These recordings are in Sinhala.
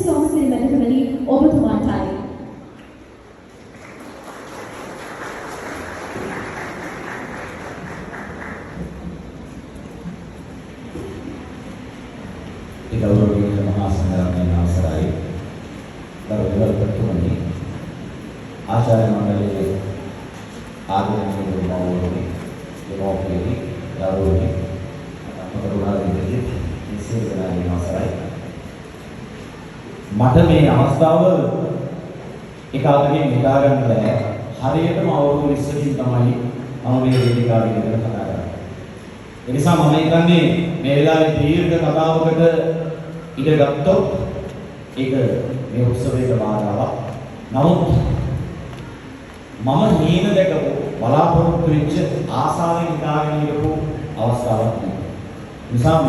සෝමසිරි මැතිතුමනි ඔබතුමාටයි. ගෞරවනීය මහා සංඝරත්නයේ අවසරයි ගෞරවනීය ප්‍රතිමන්ත්‍රී ආචාර්ය මණ්ඩලයේ ආදරණීය මහෝදය දෙමෝපියනි ගෞරවනීය අපකරුණාදී විශේෂයෙන්ම අවසරයි මට මේ අවස්ථාව එක අතකින් හිතා ගන්න බැහැ හරියටම අවුරුදු 20කින් තමයි මම මේ වේදිකාවේ ඉඳලා කතා කරන්නේ ඒ නිසා මම හිතන්නේ මේ වෙලාවේ දීර්ඝ කතාවකට ඉඩ ගත්තොත් ඒක මේ උත්සවයේ බාධාවක්. නමුත් මම හීන දැකපු බලාපොරොත්තු වෙච්ච ආසාවෙන් හිතාගෙන ඉඳපු අවස්ථාවක් නෙවෙයි. නිසා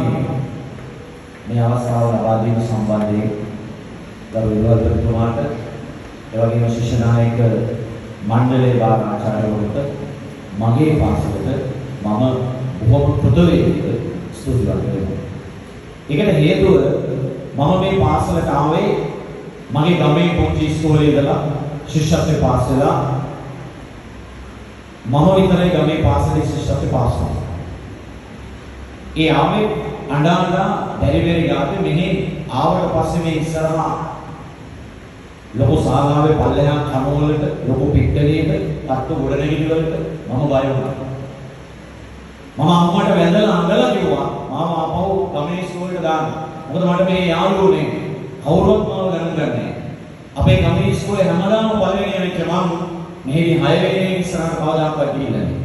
මේ අවස්ථාව ලබා දීම සම්බන්ධයෙන් ගෞරවනීය ප්‍රතිතුමාට ඒ වගේම ශිෂ්‍ය නායක මණ්ඩලයේ භාර ආචාර්යවරුන්ට මගේ පාසලට මම බොහොම කෘතඥ ස්තුතිවන්ත වෙනවා. ඒකට හේතුව මම මේ පාසලට ආවේ මගේ ගමේ පොන්චි ඉස්කෝලේ ඉඳලා ශිෂ්‍යත්වයට පාස් වෙලා මම විතරයි ගමේ පාසලේ ශිෂ්‍යත්වයට පාස් වුණා. ඒ ආවේ අඬා බැරි ගාතේ මෙහි ආවට පස්සේ මේ ඉස්සරහා ලොකු සාලාවේ පල්ලෙහා කණුවලට ලොකු පිට්ටනියක තට්ටු ගොඩනැගිලි වලට මම බය වුණා. මම අම්මට වැඳලා අඬලා කිව්වා මාම ආපහු ගමේ ඉස්කෝලේට දාන්න. මොකද මට මේ යාළුවෝනේ කවුරුත් මාව ගණන් ගන්නෑ. අපේ ගමේ ඉස්කෝලේ හැමදාම පළවෙනි වෙච්ච මම මෙහි 6 වෙනි ඉස්සරහට කවදාකවත් ගිහිල්ලා නෑ.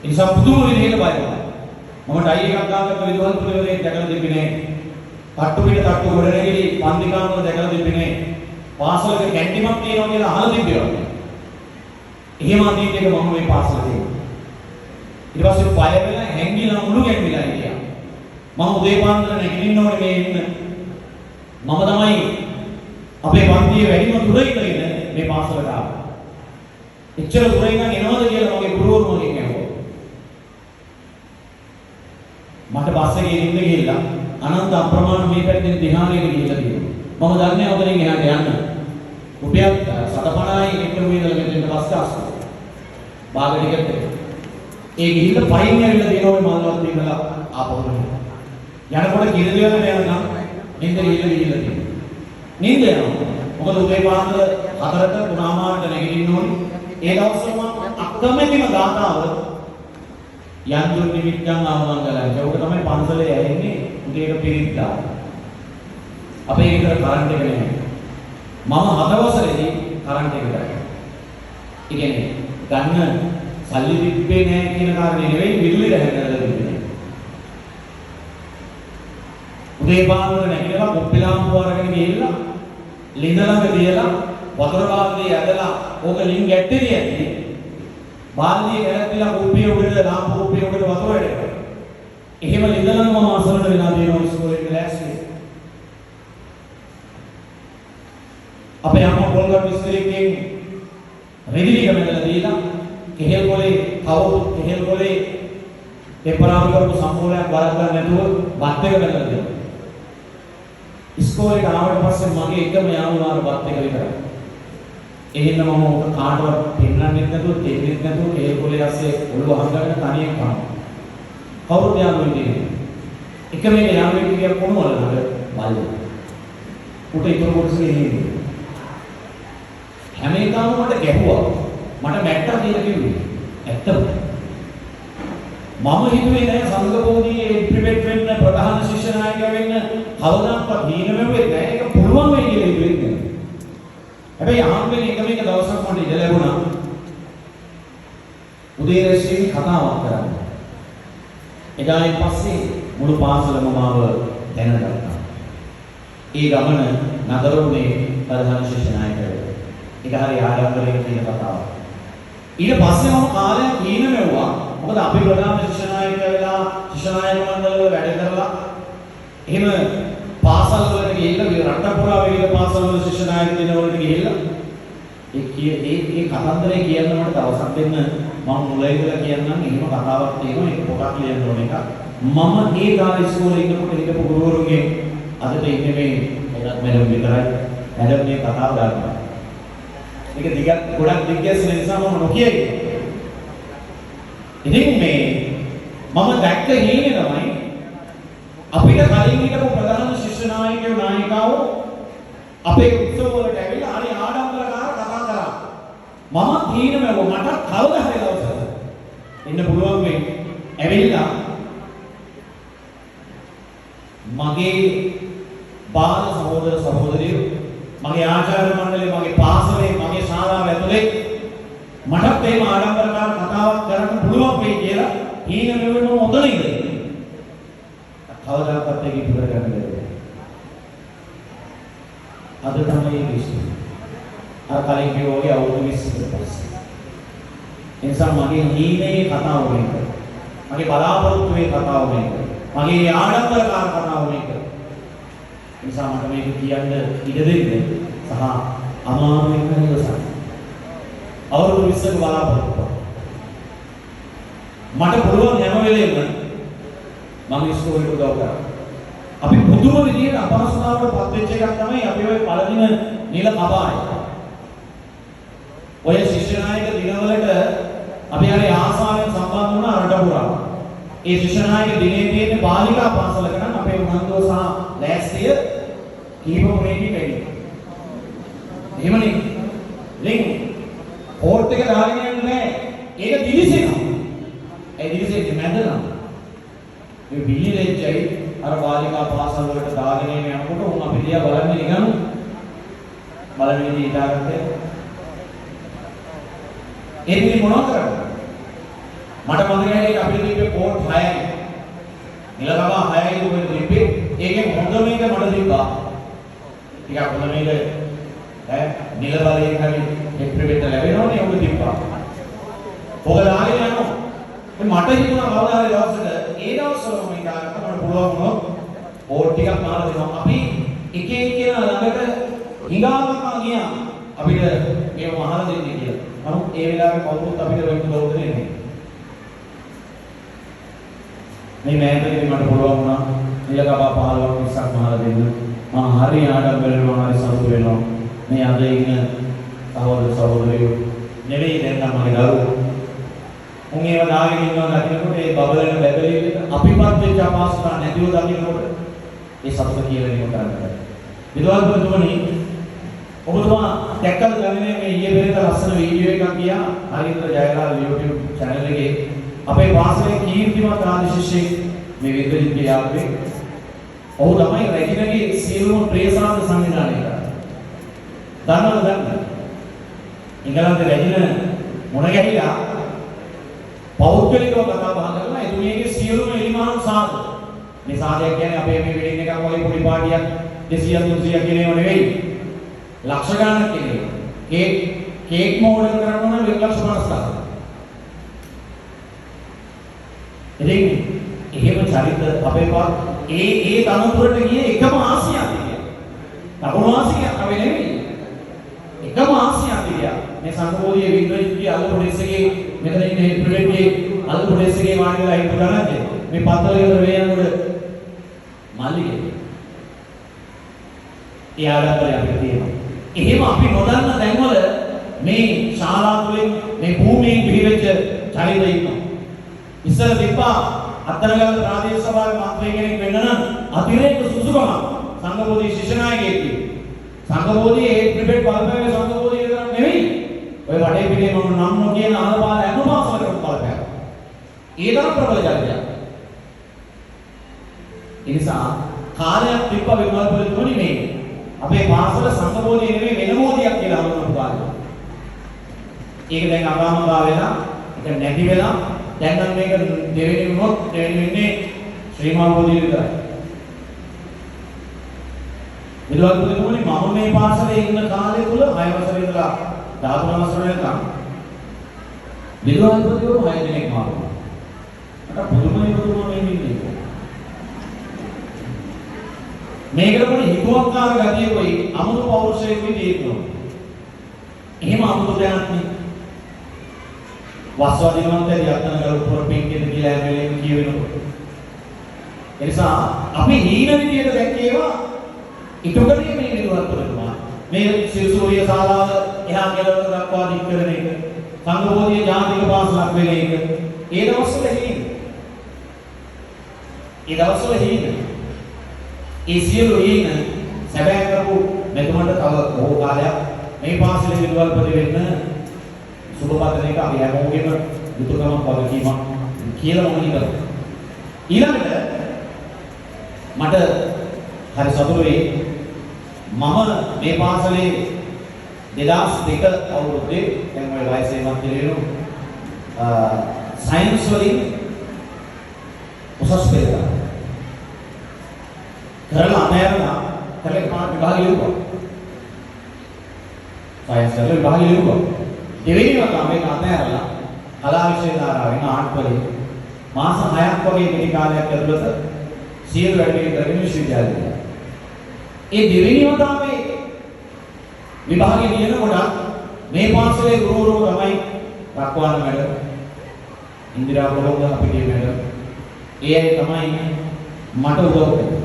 ඒ නිසා පුදුම විදිහට බය වුණා. මම ටයි එකක් දාගත්ත විදුහල්පතිවරයෙක් දැකලා තිබ්බේ නෑ. තට්ටු පිට තට්ටු ගොඩනැගිලි පන්ති කාමර දැකලා තිබ්බේ නෑ. පාසලක කැන්ටිමක් තියෙනවා කියලා අහලා තිබ්බේ වගේ. එහෙම අතීතයක මම මේ පාසලේ තියෙනවා. ඊට පස්සේ පය වෙලා හැංගිලා මුළු ගැන්විලා හිටියා. මම උදේ පාන්දර නැගිටින්න ඕනේ මේ ඉන්න. මම තමයි අපේ පන්තියේ වැඩිම දුර ඉඳගෙන මේ පාසලට ආවේ. එච්චර දුර ඉඳන් එනවද කියලා මගේ ගුරුවරු මගෙන් ඇහුවා. මට බස් එකේ ඉන්න ගිහිල්ලා අනන්ත අප්‍රමාණ මේ පැත්තෙන් දිහානේට ගිහිල්ලා තියෙනවා. මම දන්නේ ඔතනින් එහාට යන්න. රුපියල් 750යි එක්කම ඉඳලා මෙතෙන්ට බස් ආස්සා. බාග ටිකට් එක. ඒ ගිහිල්ලා පයින් ඇවිල්ලා දෙනවා මල්වත් ඉඳලා ආපහු යනකොට කිරිදෙවකට යනකම් නින්ද ගිහිල්ලා තියෙනවා. නින්ද යනවා. මොකද උදේ පාන්දර 4ට පුරාමාට නැගිටින්න ඕනේ. ඒ දවස්වල මම අකමැතිම ගාතාව යන්දුන් නිමිත්තන් ආමංගලයි. ඒක තමයි පන්සලේ ඇහෙන්නේ උදේට පිරිත්දා. අපේ ගෙදර කරන්ට් එක නැහැ. මම 7 වසරේදී කරන්ට් එක ගත්තා. ඒ කියන්නේ ගන්න සල්ලි තිබ්බේ නැහැ කියන කාරණේ නෙවෙයි විදුලි රැහැදලා තිබුණේ. උදේ පාන්දර නැගිටලා කොප්පිලාම්පුව අරගෙන ගිහිල්ලා ලිඳ ළඟ තියලා වතුර බාල්දිය ඇදලා ඕක ලින් ගැට්ටේ ඇති. බාල්දිය ගැලැපිලා කුප්පිය උඩට ලාම්පු කුප්පිය උඩට වතුර ඇදලා. එහෙම ලිඳ ළඟ මම අසරණ වෙලා තියෙනවා ඉස්කෝලේ ක්ලාස්සේ. අපේ අම්මා පොල්ගත් විශ්වවිද්‍යාලයේ රෙදිලි කමෙන්දලා දීලා කෙහෙල් පොලේ කවුරු කෙහෙල් පොලේ පෙපරාම් කරපු සම්පූර්ණයක් වරක් ගන්න නැතුව වත් එක බැලලා දෙනවා. ඉස්කෝලේට ආවට පස්සේ මගේ එකම යාළුවාර වත් එක විතරයි. එහෙනම් මම ඔක කාටවත් පෙන්නන්නෙත් නැතුව දෙන්නෙත් නැතුව කෙහෙල් පොලේ ඇස්සේ ඔළුව හංගගෙන තනියෙන් කනවා. කවුරුද යාළුවෙක් ඉන්නේ? එක මේක යාළුවෙක් කියන කොහොමද බලන්න. උට ඉතුරු කොටසේ ඉන්නේ. හැම එකම මට ගැහුවා. මට මැට්ටා කියලා කිව්වේ. ඇත්තම. මම හිතුවේ නෑ සංඝබෝධියේ ප්‍රිපෙට් වෙන්න ප්‍රධාන ශිෂ්‍ය නායකයා වෙන්න කවදාවත් හීන වෙන්නේ නෑ. ඒක පුළුවන් වෙයි කියලා හිතුවේ නෑ. හැබැයි ආම්බෙන් එක මේක දවසක් මට ඉඳ ලැබුණා. උදේ රැස්වීම කතාවක් කරන්න. එදායින් පස්සේ මුළු පාසලම මාව දැනගත්තා. ඒ ගමන නගරුනේ ප්‍රධාන ශිෂ්‍ය නායකයා. ඒක හරි ආඩම්බරයෙන් කියන කතාවක්. ඊට පස්සේ මම කාලයක් හීන මෙව්වා. මොකද අපි ප්‍රධාන ශිෂ්‍ය නායකයා වෙලා ශිෂ්‍ය නායක මණ්ඩලවල වැඩ කරලා එහෙම පාසල් වලට ගිහිල්ලා රට පුරා විවිධ පාසල් වල ශිෂ්‍ය නායක දිනවලට ගිහිල්ලා ඒ කතන්දරේ කියන්න මට දවසක් දෙන්න මම මුලින් ඉඳලා කියන්නම් එහෙම කතාවක් තියෙනවා ඒක පොතක් ලියන්න ඕන එක මම ඒ කාලේ ඉස්කෝලේ ඉන්නකොට හිටපු ගුරුවරුන්ගේ අදට ඉන්නේ මේ එකක් මැඩම් විතරයි. මැඩම් මේ කතාව දානවා. ඒක දිගට ගොඩක් දිග්ගැසෙන නිසා මම නොකියයි. ඉතින් මේ මම දැක්ක හේනේ තමයි අපිට කලින් හිටපු ප්‍රධාන ශිෂ්‍ය නායකයෝ නායිකාවෝ අපේ උත්සව වලට ඇවිල්ලා හරි ආඩම්බරකාර කතා කරා. මම තීනම මට කවදා හරි දවසක ඉන්න පුළුවන් වෙයි. ඇවිල්ලා මගේ බාල සහෝදර සහෝදරියෝ මගේ ආචාර්ය මණ්ඩලය මගේ පාසලේ මගේ ශාලාව ඇතුලේ මටත් මේ ආඩම්බරකාර කතාවක් කරන්න පුළුවන් වෙයි කියලා තීනම වෙන්න මොතන ඉඳලා කවදාකවත් ඒක ඉවර කරන්න බැහැ. අද තමයි විශ්ව. අර කලින් කිව්වා අවුරුදු 20කට පස්සේ. ඒ නිසා මගේ හීනේ කතාව මේක. මගේ බලාපොරොත්තුවේ කතාව මේක. මගේ ආඩම්බරකාර කතාව මේක. ඒ නිසා මට මේක කියන්න ඉඩ දෙන්න සහ අමාරුවෙන් ඉවසන්න. අවුරුදු 20ක බලාපොරොත්තු. මට පුළුවන් හැම වෙලේම මම ඉස්කෝලේට උදව් කරා. අපි පුදුම විදියට අපහසුතාවකට පත් වෙච්ච එකක් තමයි අපි ওই පළදින නිල කබාය. ඔය ශිෂ්‍ය නායක දිනවලට අපි හරි ආසාවෙන් සම්බන්ධ වුණා රටපුරා. ඒ ශිෂ්‍ය නායක දිනේ තියෙන බාලිකා පාසලක නම් අපේ උනන්දුව සහ ලෑස්තිය කීප මොනේකින් වෙන්නේ. එහෙමනේ. ලින් කෝට් එක දාගෙන යන්නේ නැහැ. ඒක දිලිසෙනවා. ඒ දිලිසෙන්නේ මැදලා. මේ බිලිලෙච්චයි අර බාලිකා පාසල් වලට දාගෙන යනකොට උන් අපි දිහා බලන්නේ නිකන් බලන්නේ ඊටාගත්තේ ඒකේ මොනවද කරන්නේ මට මතකයි ඒක අපිට දීපේ කෝඩ් 6යි නිලකම 6යි උඹට දීපේ ඒකේ හොඳ මේක මට දීපා ටිකක් හොඳ මේක නිල බලයෙන් හරි එක්ස්පෙරිමන්ට් ලැබෙනවනේ උඹ දීපා ඔක දාගෙන යනවා මට හිතුණා කවදා හරි දවසක ඒ දවස්වල මම ඉඳාගත්ත මට පුළුවන් වුණොත් ඕට් ටිකක් මාලා දෙනවා. අපි එක එක ළඟට හිඟාවකා ගියා. අපිට මේව මහලා දෙන්න කියලා. නමුත් ඒ වෙලාවේ කවුරුත් අපිට වෙන්න උදව් දෙන්නේ නැහැ. මේ මෑතකදී මට පුළුවන් වුණා නිලකපා 15ක් 20ක් මහලා දෙන්න. මම හරි ආඩම්බරෙන් මම හරි සතුටු වෙනවා. මේ අද ඉන්න සහෝදර සහෝදරියෝ නෙවෙයි දැන් නම් මගේ දරුවෝ උන් ඒව දාගෙන ඉන්නවා දකින්නකොට ඒ බබලන බැබලෙන්නේ අපිපත් වෙච්ච අපහසුතා නැතිව දකින්නකොට ඒ සතුට කියලා නෙමෙයි කරන්නේ. විද්‍යාත්මකවනි ඔබතුමා දැක්කද ගන්නේ මේ ඊයේ පෙරේද ලස්සන වීඩියෝ එකක් ගියා හරිතර ජයලාල් YouTube channel එකේ අපේ පාසලේ කීර්තිමත් ආදි ශිෂ්‍යෙක් මේ විද්‍යාඥ යාළුවෙක්. ඔහු තමයි රැකිනගේ සියලුම ප්‍රේසාන්ත සංවිධානය කරන්නේ. දන්නවද දන්නවද? ඉංගලන්තේ රැකින මොන ගැහිලා පෞද්ගලිකව කතා බහ කරලා එතුමියගේ සියලුම එලිමානු සාධ. මේ සාධයක් කියන්නේ අපේ මේ වෙඩින් එකක් වගේ පොඩි පාටියක් 200 300 කියනේව නෙවෙයි. ලක්ෂ ගණනක් කියන්නේ. කේක් මෝඩල් කරනවා නම් 1,50,000. ඉතින් එහෙම චරිත අපේ පා ඒ තනතුරට ගියේ එකම ආසියාතිකය. තපුණු ආසියා අපි නෙවෙයි. එකම ආසියාතිකය. මේ සංකෝධියේ විද්‍යාඥ අල්ල පොලිසියගේ මෙතන ඉන්නේ ප්‍රිවෙන්ට්ගේ අල්ල පොලිසියගේ වාඩිලා හිටු කරන්නේ මේ පත්තලේ වේයන්වල මල්ලිගේ එයාලට අපිට තියෙනවා. එහෙම අපි නොදන්න තැන්වල මේ ශාලා තුලින් මේ භූමියෙන් පිළිවෙච්ච චරිත ඉන්නවා. ඉස්සර තිබ්බා අත්තරගල ප්‍රාදේශ සභාවේ මන්ත්‍රී කෙනෙක් වෙන්න නම් අතිරේක සුසුකම සංඝබෝධි ශිෂ්‍ය නායකයෙක් තියෙනවා. සංඝබෝධි ඒ ත්‍රිපිටක බලපෑමේ සංඝබෝධි විතරක් නෙවෙයි. ඔය වටේ පිටේ මම නම් නොකියන අනුපාල අනුපාසලකට බලපෑම. ඒ තරම් ප්‍රබල චරිතයක්. ඒ නිසා කාලයක් තිබ්බ විමල්පල තුනි මේ අපේ පාසල සංඝබෝධිය නෙවෙයි වෙන බෝධියක් කියලා හඳුන්වපු කාලේ. ඒක දැන් අපාමගා වෙලා ඒක නැති වෙලා දැන් නම් මේක දෙවෙනි වුණොත් දෙවෙනි වෙන්නේ ශ්‍රී මහා බෝධිය විතරයි. විද්‍යාත්මක තුනේ මම මේ පාසලේ ඉන්න කාලේ තුල 6 වසරේ ඉඳලා 13 වසර වෙනකම් විද්‍යාත්මකවරු 6 දෙනෙක් මාරුවා. මට පුදුමයි මේ ඉන්නේ. මේකට පොඩි හිතුවක්කාර ගතියකුයි අමුතු පෞරුෂයකුයි තියෙනවා. එහෙම අමුතු දෙයක් නෙවෙයි. වස්වාදීනවන්තය යත්තන ගරුපුර පින්කෙද කියලා හැමලෙම කියවෙනකොට. ඒ නිසා අපි හීන විදියට දැක්කේවා ඉටුකරේ මේ විදුහල්පතිතුමා මේ සිරිසූරිය ශාලාව එහා කෙළවර දක්වා දික් කරන එක සංඝබෝධිය ජාතික පාසලක් වෙන එක ඒ දවස්වල හීන ඒ සියලු හීන සැබෑ කරපු මෙතුමන්ට තව බොහෝ කාලයක් මේ පාසලේ විදුහල්පති වෙන්න සුබපතන එක අපි හැමෝගෙම යුතුයකමක් වගකීමක් කියලා මම හිතනවා. ඊළඟට මට හරි සතුටුයි මම මේ පාසලේ 2002 අවුරුද්දේ දැන් මම වයසේ මත් දිනේනු සයන්ස් වලින් උසස් පෙළ කරලා අමෑරලා කලේ පාඩ විභාගය ලියුවා. සයන්ස් වල විභාගය ලියුවා. දෙවෙනි වතාව මේක අමෑරලා කලා විෂය ධාරාවෙන් ආර්ට් වලින් මාස 6ක් වගේ කෙටි කාලයක් ඇතුළත සියලු වැඩ පිළිවෙල කරගෙන විශ්වවිද්‍යාලයට. ඒ දෙවෙනි වතාවේ විභාගෙ ලියනකොට මේ පාසලේ ගුරුවරු තමයි රක්වාන මැඩම්, ඉන්දිරා පොළොංග අපිට මැඩම්. ඒ අය තමයි මට උදව් කළේ.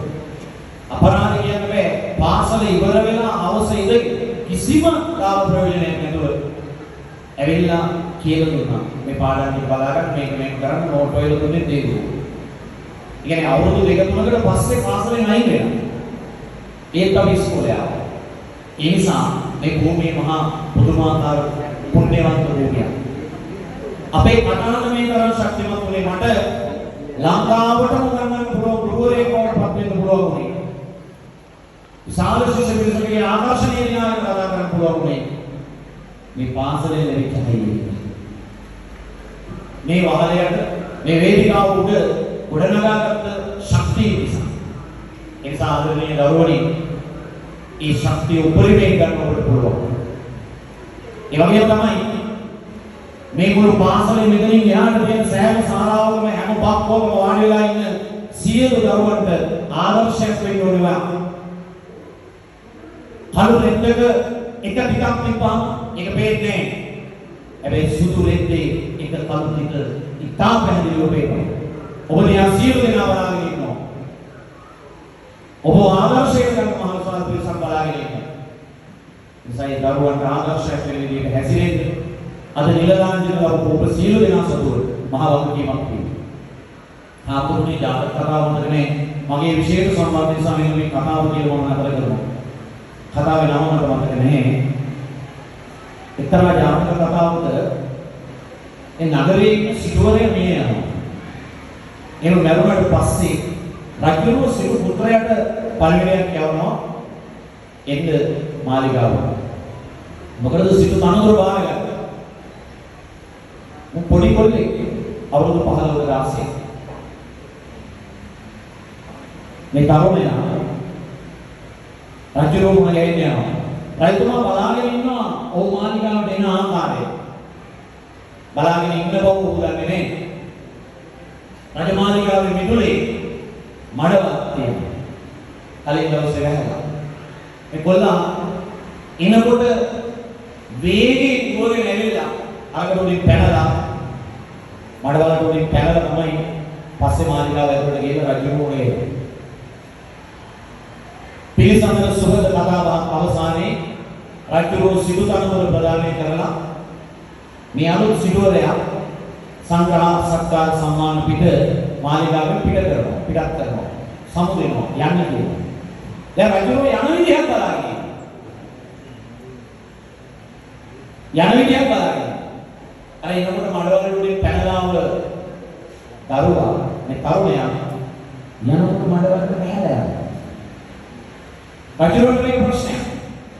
අපරාධ කියන්න බෑ. පාසල ඉවර වෙලා අවස ඉඳි කිසිම ලාභ ප්‍රයෝජනයක් නැතුව ඇවිල්ලා කියලා දුන්නා. මේ පාඩම් ටික බලාගන්න මේක කරන්න නෝට් වල දුන්නේ දෙවියෝ. ඒ කියන්නේ අවුරුදු 2-3කට පස්සේ පාසලෙන් අයින් වෙනවා. ඒත් අපි ඉස්කෝලේ ආවා. ඒ නිසා මේ භූමිය මහා පුදුමාකාර පුණ්‍යවන්ත භූමියක්. අපේ කතාව මේ තරම් ශක්තිමත් වුණේ මට ලංකාවටම ගන්නන්න පුළුවන් ගුරුවරයෙක් බවට පත් වෙන්න පුළුවන් වුණේ. විශාල ශිෂ්‍ය පිරිසකගේ ආකර්ෂණීය ඥානය ප්‍රදාන කරන්න පුළුවන් වුණේ මේ පාසලේ ලැබිච්ච හැයියි. මේ වහලයට මේ වේදිකාව උඩ ගොඩනගාගත්ත ශක්තිය නිසා. ඒ නිසා ආදරණීය දරුවනි ඒ ශක්තිය උපරිමයෙන් ගන්නවට පුළුවන්. ඒ වගේම තමයි මේ මුළු පාසලේ මෙතනින් එහාට තියෙන සෑම ශාලාවකම හැම පක්කවම වාඩි වෙලා ඉන්න සියලු දරුවන්ට ආදර්ශයක් වෙන්න ඕනවා. කළු රෙද්දක එක ටිකක් තිබ්බම ඒක පේන්නේ නැහැ. හැබැයි සුදු රෙද්දේ එක කළු ටික ඉතා පැහැදිලිව පේනවා. ඔබ දිහා සියලු දෙනා බලාගෙන ඉන්නවා. ඔබ ආදර්ශයක් ගන්න මහල්සාල් පිරිසක් බලාගෙන ඉන්නවා. ඉතින් දරුවන්ට ආදර්ශයක් වෙන විදිහට හැසිරෙන්න අද නිලදාංජන ඔබ සියලු දෙනා සතුව මහා වගකීමක් තියෙනවා. තාතුරුනේ ජාතක කතාව මතකනේ මගේ විශේෂ සම්බන්ධ නිසා මේ කතාව කියලා මම නතර කරනවා. කතාවේ නම මට මතක නැහැ. එක්තරා ජාතක කතාවක ඒ නගරයේ සිටුවරේ මිය යනවා. එහෙම මරුණට පස්සේ රජුගේ සිටු පුත්‍රයාට පරිවර්තනයක් යවනවා එන්න මාලිගාවට. මොකද සිටු තනතුර බාරගත්තා. පොඩි කොල්ලෙක් අවුරුදු 15ක දාසේ මේ තරුණයා රජුගේ මුණ ගැහෙන්න යනවා. රජතුමා බලාගෙන ඉන්නවා ඔව් මාලිගාවට එන ආකාරය. බලාගෙන ඉන්න බව ඔහු දන්නේ නැහැ. රජමාලිගාවේ මිදුලේ මඩවක් තියෙනවා. කලින් දවසේ වැහලා. මේ කොල්ලා එනකොට වේගයෙන් ඉවරගෙන ඇවිල්ලා අරකට පැනලා මඩවලට උඩින් පැනලා තමයි පස්සේ මාලිගාව ඇතුළට ගිහලා රජුගේ පිළිසඳර සුබද කතාව අවසානයේ රජුගේ සිටු තනතුර ප්‍රදානය කරලා මේ අලුත් සිටුවරයා සංග්‍රහ සත්කාර සම්මාන පිට මාලිගාවෙන් පිටත් කරනවා සමුදෙනවා යන්න කියනවා. දැන් රජුගේ යන විදිහක් බලාගෙන අර එනකොට මඩවල උඩින් පැනලාව දරුවා මේ තරුණයා යනකොට මඩවලට පැහැලා යනවා. රජුට මේ ප්‍රශ්නය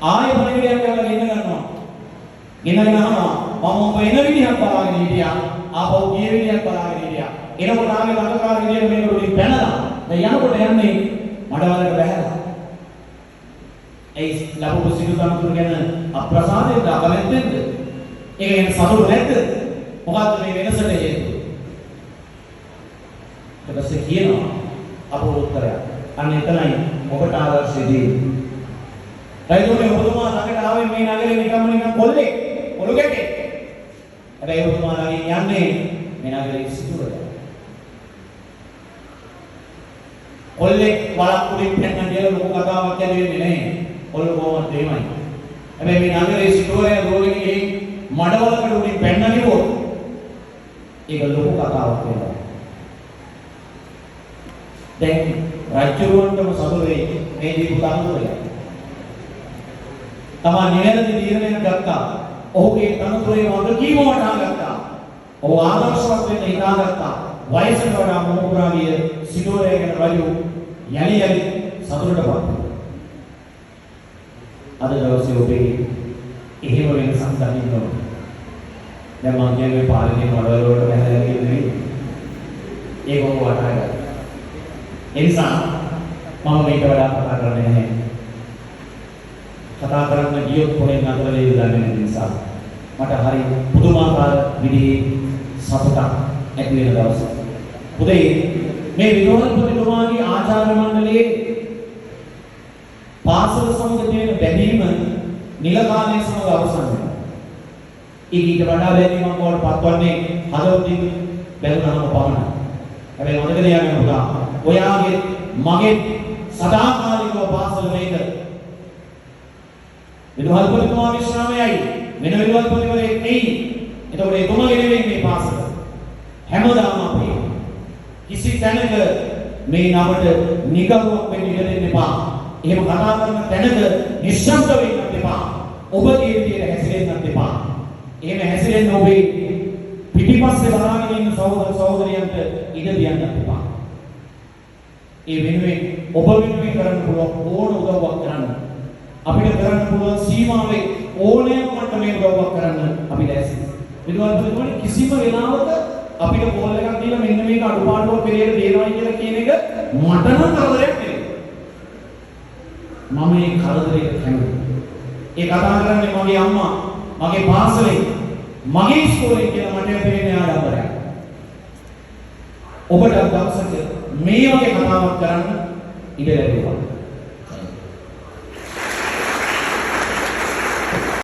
ආයෙ පරිවිඩයක් කරලා ගෙන්න ගන්නවා. ගෙනගෙන අහනවා මම ඔබ එන විදිහක් බලාගෙන හිටියා ආපහු ගිය විදිහක් බලාගෙන හිටියා. එනකොට ආගේ ළඟකාර විදියට මේක උඩින් පැනලා දැන් යනකොට යන්නේ මඩවලට බැහැලා. ඒ ලැබුණු සිදු තනතුරු ගැන අප්‍රසාදයෙන් අකමැත්තෙන්ද? ඒක ගැන සතුටු නැද්ද? මොකද්ද මේ වෙනසට හේතුව? ඊට පස්සේ කියනවා අපෝ උත්තරයක්. අන්න එතනයි ඔබට ආදර්ශය දෙන්නේ. රජුගේ ඔබතුමා ළඟට ආවේ මේ නගරේ නිකන් කොල්ලෙක්, ඔලු ගැටේ. හැබැයි ඔබතුමා ළඟින් යන්නේ මේ නගරේ සිටුවරයා. කොල්ලෙක් වලක් උඩින් පෙන්නන දේ ලොකු කතාවක් ඇදෙන්නේ නැහැ. කොල්ල කොහොමද තේමයි. හැබැයි මේ නගරේ සිටුවරේ රෝගිණී ගිහින් මඩවලකට උඩින් පෙන්නන කිව්වොත් ඒක ලොකු කතාවක් වෙනවා. දැන් රජුරුවන්ටම සතුරු වෙයි මේ දීපු තනතුරේ. තමා නිවැරදි තීරණයක් ගත්තා. ඔහුගේ තනතුරේ වගකීම වටහා ගත්තා. ඔහු ආදර්ශවත් වෙන්න හිතාගත්තා. වයසට වඩා මොහුපුරා ගිය සිටුවරේ ගැන රජු යලි යලි සතුටටපත් වුණා. අද දවසේ ඔබේ එහෙම වෙනසක් දකින්න ඕනේ. දැන් මම කියන්නේ පාලනයේ මොඩල් වලට බහැලා කියන්නේ ඒක ඔබ වටහා ගන්න. ඒ නිසා මම මේක වඩා කතා කරන්නේ නැහැ. කතා කරන්න ගියොත් කොහෙන් නතර වෙයිද දන්නේ නැති නිසා මට හරි පුදුමාකාර විදිහේ සතුටක් ඇති වෙන දවසක්. උදේ මේ විනෝදපතිතුමාගේ ආචාර්ය මණ්ඩලයේ පාසල සමග තියෙන බැඳීම නිල කාලයේ සමග අවසන් වෙනවා. ඊට වඩා බැඳීමක් වලට පත්වන්නේ හදවතින් බැඳුනම පමණයි. හැබැයි මතක තියාගන්න පුතා, ඔයාගේ මගේ සදාකාලිකව පාසල මේක. විදුහල්පතිතුමාගේ ශ්‍රාවයයි වෙන විදුහල්පතිවරයෙක් නෙයි. එතකොට එතුමාගේ නෙවෙයි මේ පාසල. හැමදාම අපි කිසි තැනක මේ නමට නිගරුවක් වෙන්න ඉඩ දෙන්න එපා. එහෙම කතා කරන තැනක නිශ්ශබ්ද වෙන්නත් එපා. ඔබගේ විදියට හැසිරෙන්නත් එපා. එහෙම හැසිරෙන්න ඔබේ පිටිපස්සේ බලාගෙන ඉන්න සහෝදර සහෝදරියන්ට ඉඩ දෙන්නත් එපා. ඒ වෙනුවෙන් ඔබ වෙනුවෙන් කරන්න පුළුවන් ඕන උදව්වක් කරන්න. අපිට කරන්න පුළුවන් සීමාවේ ඕනෑම මට්ටමේ උදව්වක් කරන්න අපි දැසි. විදුහල්පතිතුමනි කිසිම වෙලාවක අපිට කෝල් එකක් දීලා මෙන්න මේක අඩුපාඩුවක් පිළියෙල දෙනවා කියලා කියන එක මට නම් කරදරයක් නෙවෙයි. මම මේ කරදරේ කැමති. ඒ කතා කරන්නේ මගේ අම්මා, මගේ පාසලේ, මගේ ඉස්කෝලේ කියලා මට පේන්නේ ආඩම්බරයක්. ඔබට දවසක මේ වගේ කතාවක් කරන්න ඉඩ ලැබෙනවා.